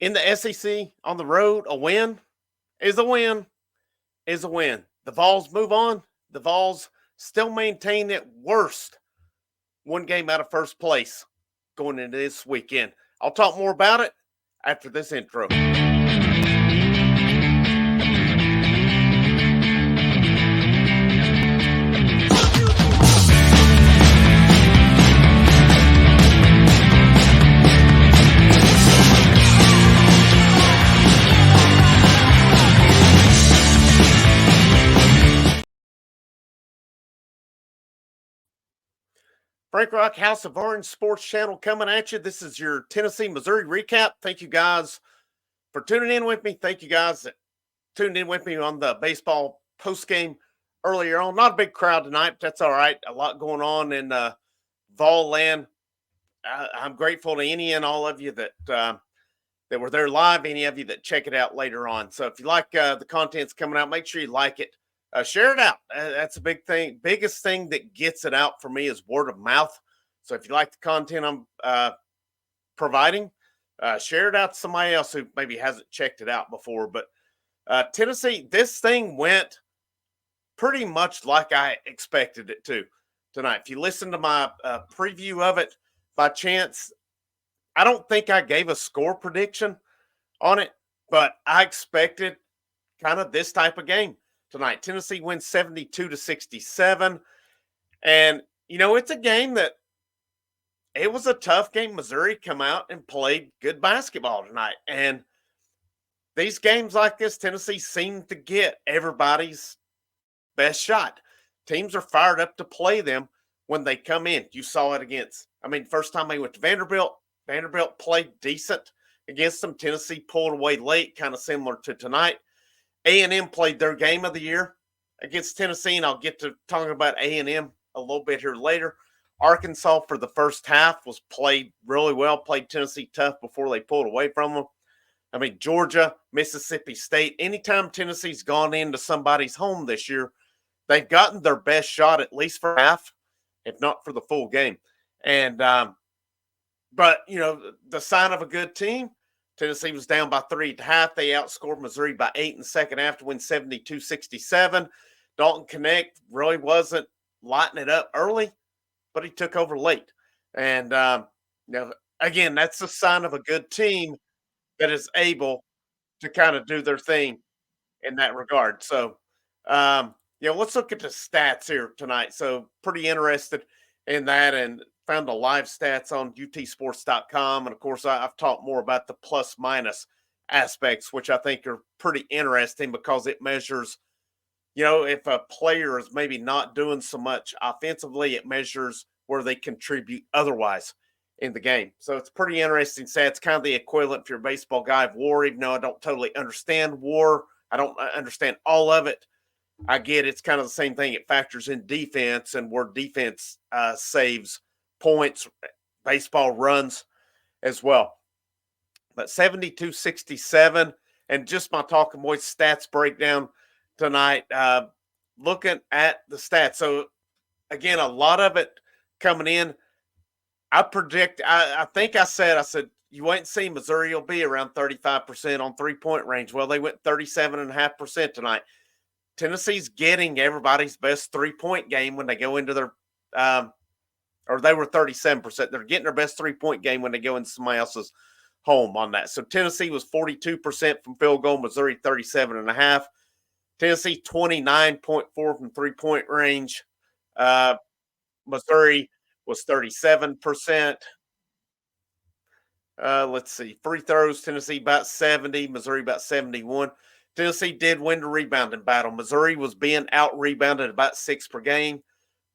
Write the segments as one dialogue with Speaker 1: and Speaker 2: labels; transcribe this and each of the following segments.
Speaker 1: In the SEC on the road, a win is a win is a win. The Vols move on. The Vols still maintain at worst one game out of first place going into this weekend. I'll talk more about it after this intro. Frank Rock, House of Orange Sports Channel coming at you. This is your Tennessee Missouri recap. Thank you guys for tuning in with me. Thank you guys that tuned in with me on the baseball post game earlier on. Not a big crowd tonight, but that's all right. A lot going on in Vol land. I'm grateful to any and all of you that were there live. Any of you that check it out later on. So if you like the contents coming out, make sure you like it. Share it out. That's a big thing. Biggest thing that gets it out for me is word of mouth. So if you like the content I'm providing, share it out to somebody else who maybe hasn't checked it out before. But Tennessee, this thing went pretty much like I expected it to tonight. If you listen to my preview of it by chance, I don't think I gave a score prediction on it, but I expected kind of this type of game tonight. Tennessee wins 72-67. And, it's a game that it was a tough game. Missouri come out and played good basketball tonight. And these games like this, Tennessee seemed to get everybody's best shot. Teams are fired up to play them when they come in. You saw it first time they went to Vanderbilt. Vanderbilt played decent against them. Tennessee pulled away late, kind of similar to tonight. A&M played their game of the year against Tennessee, and I'll get to talking about A&M a little bit here later. Arkansas for the first half was played really well, played Tennessee tough before they pulled away from them. Georgia, Mississippi State, anytime Tennessee's gone into somebody's home this year, they've gotten their best shot at least for half, if not for the full game. And, but, the sign of a good team, Tennessee was down by 3 at half. They outscored Missouri by 8 in the second half to win 72-67. Dalton Connect really wasn't lighting it up early, but he took over late. And, again, that's a sign of a good team that is able to kind of do their thing in that regard. So, let's look at the stats here tonight. So, pretty interested in that, and found the live stats on utsports.com. And of course, I've talked more about the plus minus aspects, which I think are pretty interesting because it measures, if a player is maybe not doing so much offensively, it measures where they contribute otherwise in the game. So it's pretty interesting stats, kind of the equivalent, if you're a baseball guy, of WAR. Even though I don't totally understand WAR, I don't understand all of it. I get it's kind of the same thing. It factors in defense and where defense saves points, baseball runs as well. But 72-67, and just my Talking Boys stats breakdown tonight, looking at the stats. So, again, a lot of it coming in. I think I said, you wait and see, Missouri will be around 35% on three-point range. Well, they went 37.5% tonight. Tennessee's getting everybody's best three-point game when they go into their or they were 37%. They're getting their best three-point game when they go into somebody else's home on that. So Tennessee was 42% from field goal, Missouri 37.5%. Tennessee 29.4 from three-point range. Missouri was 37%. Let's see. Free throws, Tennessee about 70, Missouri about 71. Tennessee did win the rebounding battle. Missouri was being out-rebounded about 6 per game.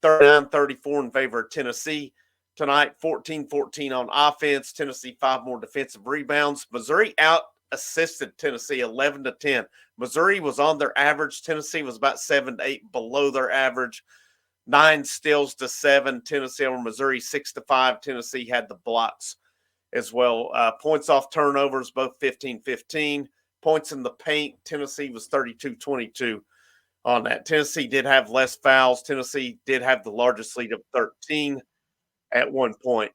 Speaker 1: 39-34 in favor of Tennessee tonight. 14-14 on offense. Tennessee 5 more defensive rebounds. Missouri out-assisted Tennessee 11-10. Missouri was on their average. Tennessee was about 7 to 8 below their average. 9 steals to 7. Tennessee over Missouri 6 to 5. Tennessee had the blocks as well. Points off turnovers, both 15-15. Points in the paint, Tennessee was 32-22 on that. Tennessee did have less fouls. Tennessee did have the largest lead of 13 at one point.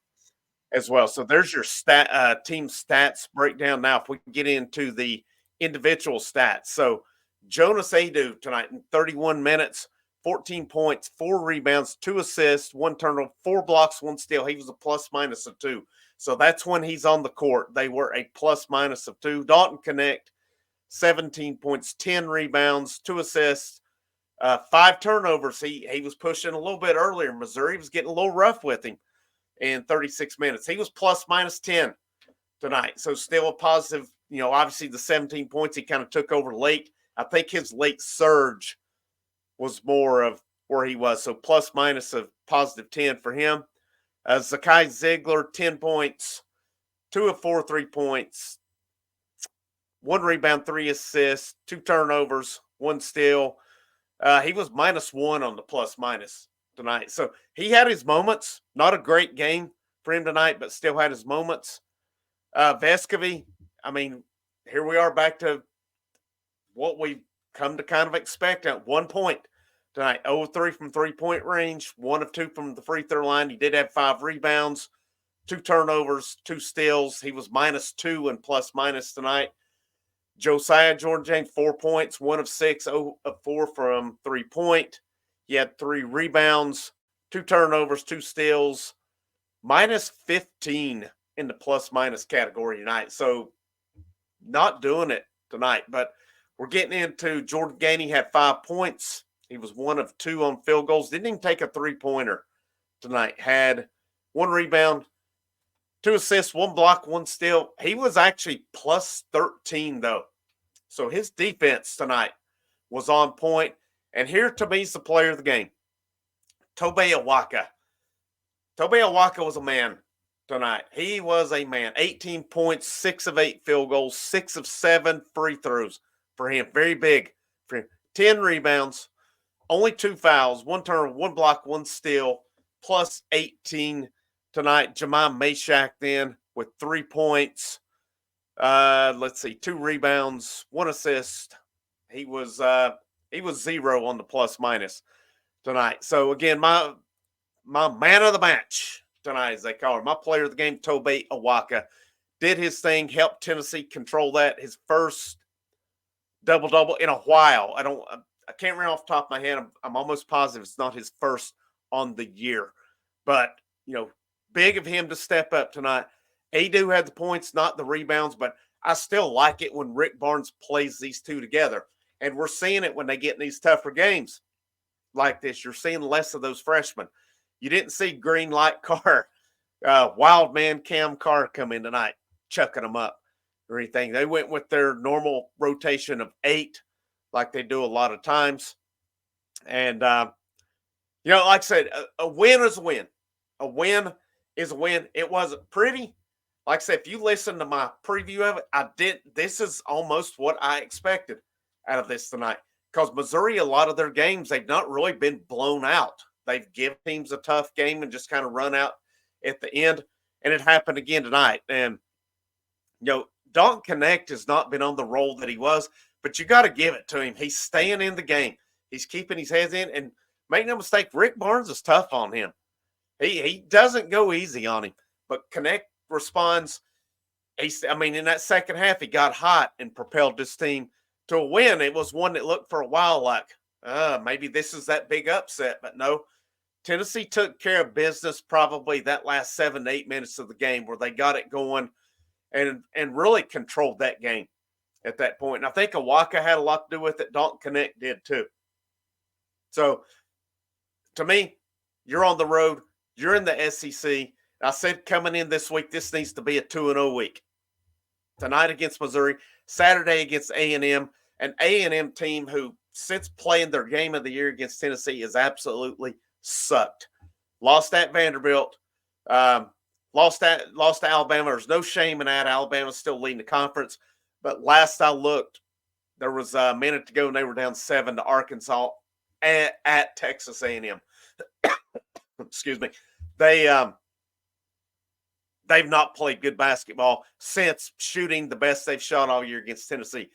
Speaker 1: as well. So there's your team stats breakdown. Now, if we can get into the individual stats. So Jonas Adu tonight in 31 minutes, 14 points, 4 rebounds, 2 assists, 1 turnover, 4 blocks, 1 steal. He was a plus minus of 2. So that's when he's on the court. They were a plus minus of 2. Dalton Connect, 17 points, 10 rebounds, 2 assists, 5 turnovers. He was pushing a little bit earlier. Missouri was getting a little rough with him in 36 minutes. He was plus minus 10 tonight. So still a positive, obviously the 17 points he kind of took over late. I think his late surge was more of where he was. So plus minus of positive 10 for him. Zakai Ziegler, 10 points, 2 of 4 3-points, 1 rebound, 3 assists, 2 turnovers, 1 steal. He was -1 on the plus minus tonight. So he had his moments. Not a great game for him tonight, but still had his moments. Vescovy, I mean, here we are back to what we've come to kind of expect at 1 point tonight. 0 of 3 from 3-point range, 1 of 2 from the free throw line. He did have 5 rebounds, 2 turnovers, 2 steals. He was -2 and plus minus tonight. Josiah Jordan James, 4 points, 1 of 6, 0 of 4 from 3-point. He had 3 rebounds, 2 turnovers, 2 steals, -15 in the plus minus category tonight. So not doing it tonight, but we're getting into Jordan Gainey had 5 points. He was 1 of 2 on field goals. Didn't even take a 3-pointer tonight. Had 1 rebound, 2 assists, 1 block, 1 steal. He was actually plus 13, though. So his defense tonight was on point. And here to me is the player of the game, Tobe Awaka. Tobe Awaka was a man tonight. He was a man. 18 points, 6 of 8 field goals, 6 of 7 free throws for him. Very big for him. 10 rebounds, only 2 fouls, 1 turn, 1 block, 1 steal, plus 18 tonight. Jemima Mashak then with 3 points. Let's see, 2 rebounds, 1 assist. He was 0 on the plus minus tonight. So again, my man of the match tonight, as they call her, my player of the game, Tobe Awaka, did his thing, helped Tennessee control that. His first double-double in a while. I can't remember off the top of my head. I'm almost positive it's not his first on the year. But, big of him to step up tonight. Adu had the points, not the rebounds, but I still like it when Rick Barnes plays these two together. And we're seeing it when they get in these tougher games like this. You're seeing less of those freshmen. You didn't see Green Light Carr, wild man Cam Carr come in tonight, chucking them up or anything. They went with their normal rotation of 8, like they do a lot of times. And, like I said, a win is a win. A win is a win. It wasn't pretty. Like I said, if you listen to my preview of it, this is almost what I expected out of this tonight. Because Missouri, a lot of their games, they've not really been blown out. They've given teams a tough game and just kind of run out at the end. And it happened again tonight. And, Dalton Connect has not been on the roll that he was, but you got to give it to him. He's staying in the game. He's keeping his head in. And make no mistake, Rick Barnes is tough on him. He doesn't go easy on him. But Connect responds. In that second half, he got hot and propelled this team to a win. It was one that looked for a while like, maybe this is that big upset. But no, Tennessee took care of business probably that last 7 to 8 minutes of the game where they got it going and really controlled that game at that point. And I think Awaka had a lot to do with it. Dalton Connect did too. So, to me, you're on the road. You're in the SEC. I said coming in this week, this needs to be a 2-0 week. Tonight against Missouri, Saturday against A&M, an A&M team who, since playing their game of the year against Tennessee, has absolutely sucked. Lost at Vanderbilt, lost to Alabama. There's no shame in that. Alabama's still leading the conference. But last I looked, there was a minute to go, and they were down 7 to Arkansas at Texas A&M. Excuse me. They've not played good basketball since shooting the best they've shot all year against Tennessee.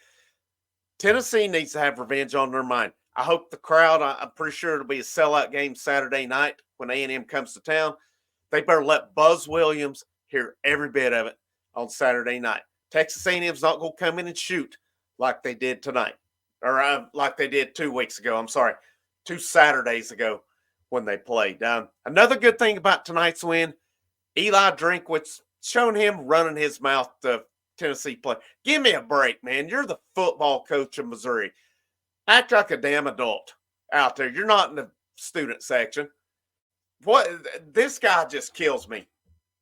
Speaker 1: Tennessee needs to have revenge on their mind. I hope the crowd, I'm pretty sure it'll be a sellout game Saturday night when A&M comes to town. They better let Buzz Williams hear every bit of it on Saturday night. Texas A&M's not going to come in and shoot like they did tonight, or like they did 2 weeks ago. I'm sorry, 2 Saturdays ago when they played. Another good thing about tonight's win, Eli Drinkwitz, showing him running his mouth to Tennessee play. Give me a break, man. You're the football coach of Missouri. Act like a damn adult out there. You're not in the student section. What, this guy just kills me.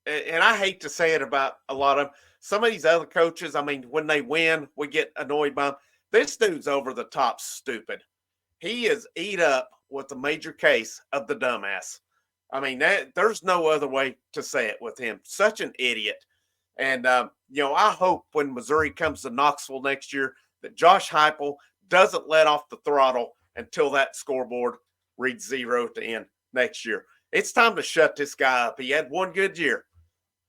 Speaker 1: And I hate to say it about a lot of them. Some of these other coaches, I mean, when they win, we get annoyed by them. This dude's over the top stupid. He is eat up with a major case of the dumbass. I mean, there's no other way to say it with him. Such an idiot. And, I hope when Missouri comes to Knoxville next year that Josh Heupel doesn't let off the throttle until that scoreboard reads 0 at the end next year. It's time to shut this guy up. He had one good year.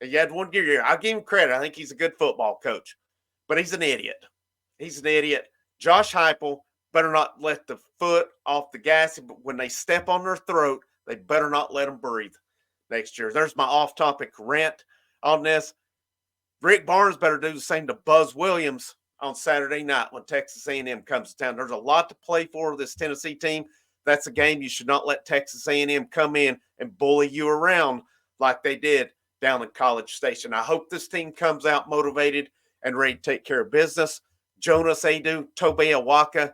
Speaker 1: I'll give him credit. I think he's a good football coach, but he's an idiot. Josh Heupel better not let the foot off the gas. But when they step on their throat, they better not let them breathe next year. There's my off-topic rant on this. Rick Barnes better do the same to Buzz Williams on Saturday night when Texas A&M comes to town. There's a lot to play for this Tennessee team. That's a game you should not let Texas A&M come in and bully you around like they did down in College Station. I hope this team comes out motivated and ready to take care of business. Jonas Adu, Tobe Awaka,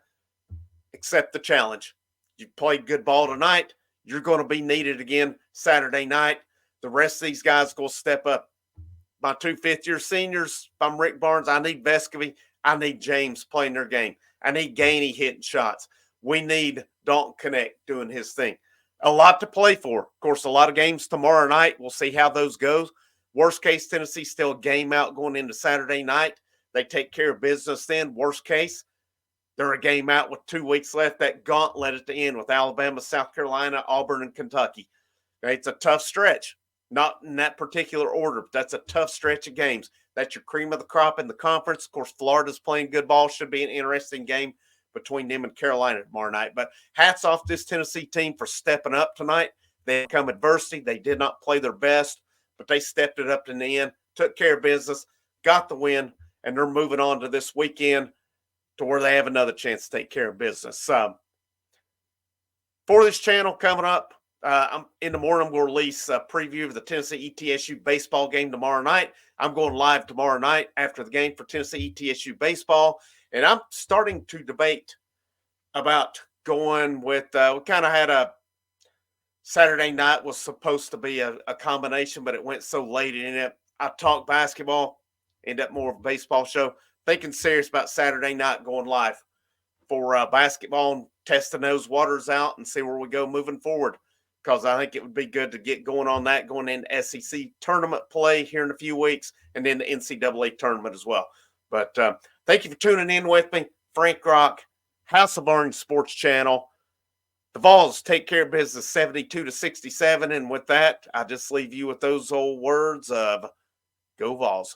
Speaker 1: accept the challenge. You played good ball tonight. You're going to be needed again Saturday night. The rest of these guys will step up. My 2 fifth-year seniors, if I'm Rick Barnes, I need Vescovy. I need James playing their game. I need Gainey hitting shots. We need Dalton Connect doing his thing. A lot to play for. Of course, a lot of games tomorrow night. We'll see how those go. Worst case, Tennessee still a game out going into Saturday night. They take care of business then. Worst case, they're a game out with 2 weeks left. That gauntlet at the end with Alabama, South Carolina, Auburn, and Kentucky. Okay, it's a tough stretch. Not in that particular order, but that's a tough stretch of games. That's your cream of the crop in the conference. Of course, Florida's playing good ball. Should be an interesting game between them and Carolina tomorrow night. But hats off this Tennessee team for stepping up tonight. They come adversity. They did not play their best, but they stepped it up in the end, took care of business, got the win, and they're moving on to this weekend to where they have another chance to take care of business. For this channel coming up, in the morning, I'm going to release a preview of the Tennessee ETSU baseball game tomorrow night. I'm going live tomorrow night after the game for Tennessee ETSU baseball. And I'm starting to debate about going with, we kind of had a Saturday night was supposed to be a combination, but it went so late in it. I talked basketball, end up more of a baseball show. Thinking serious about Saturday night going live for basketball and testing those waters out and see where we go moving forward. Because I think it would be good to get going on that, going into SEC tournament play here in a few weeks, and then the NCAA tournament as well. But thank you for tuning in with me. Frank Rock, House of Orange Sports Channel. The Vols take care of business 72-67. And with that, I just leave you with those old words of go Vols.